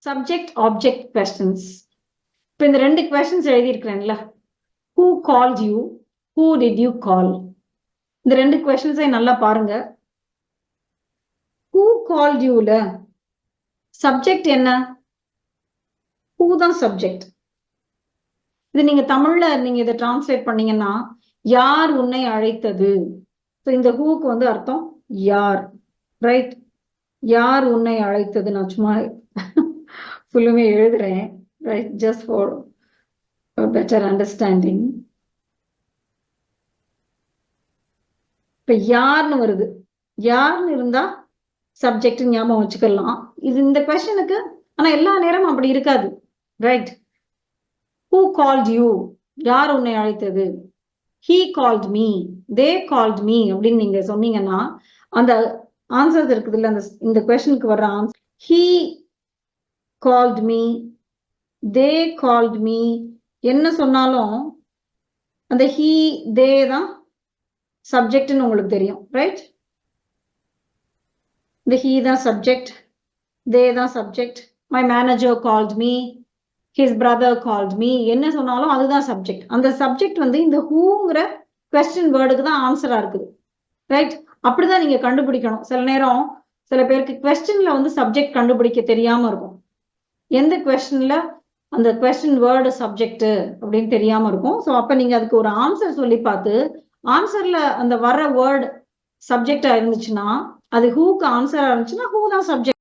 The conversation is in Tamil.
Subject object questions. இப்போ இந்த 2 கொஸ்டின்ஸ் எழுதியிருக்கிறேன்ல, who called you, who did you call, இந்த 2 கொஸ்டின்ஸை நல்லா பாருங்க. ஹூ கால்ட் யூல சப்ஜெக்ட் என்ன? ஹூ தான் சப்ஜெக்ட். இது நீங்க தமிழ்ல நீங்க இதை டிரான்ஸ்லேட் பண்ணீங்கன்னா யார் உன்னை அழைத்தது. இந்த ஹூக்கு வந்து அர்த்தம் யார், ரைட்? யார் உன்னை அழைத்தது. நான் சும்மா ஃபுல்லுமே எழுதுறேன், right? Just for better understanding. இப்ப யார்னு வருது, யார்னு இருந்தா சப்ஜெக்ட் ஞாபகம் வச்சுக்கலாம். இது இந்த கொஸ்டினுக்கு ஆனா எல்லா நேரமும் அப்படி இருக்காது, ரைட்? Who called you, யார் உன்னை அழைத்தது. He called me, they called me அப்படின்னு நீங்க சொன்னீங்கன்னா அந்த ஆன்சர் இருக்குதுல்ல, அந்த இந்த கொஸ்டினுக்கு வர்ற answer he called me, they called me என்ன சொன்னாலும் அந்த he they தான் சப்ஜெக்ட்னு உங்களுக்கு தெரியும், ரைட்? இந்த he தான் சப்ஜெக்ட், they தான் subject. My manager called me, his brother called me என்ன சொன்னாலும் அதுதான் சப்ஜெக்ட். அந்த சப்ஜெக்ட் வந்து இந்த ஹூங்கிற கொஸ்டின் வேர்டுக்கு தான் ஆன்சரா இருக்குது, ரைட்? அப்படிதான் நீங்க கண்டுபிடிக்கணும். சில நேரம் சில பேருக்கு கொஸ்டின்ல வந்து சப்ஜெக்ட் கண்டுபிடிக்க தெரியாம இருக்கும். எந்த கொஸ்டின்ல அந்த கொஸ்டின் வேர்டு சப்ஜெக்ட் அப்படின்னு தெரியாம இருக்கும். ஸோ அப்ப நீங்க அதுக்கு ஒரு ஆன்சர் சொல்லி பார்த்து ஆன்சர்ல அந்த வர்ற வேர்டு சப்ஜெக்டா இருந்துச்சுன்னா, அது ஹூக்கு ஆன்சரா இருந்துச்சுன்னா ஹூ தான் சப்ஜெக்ட்.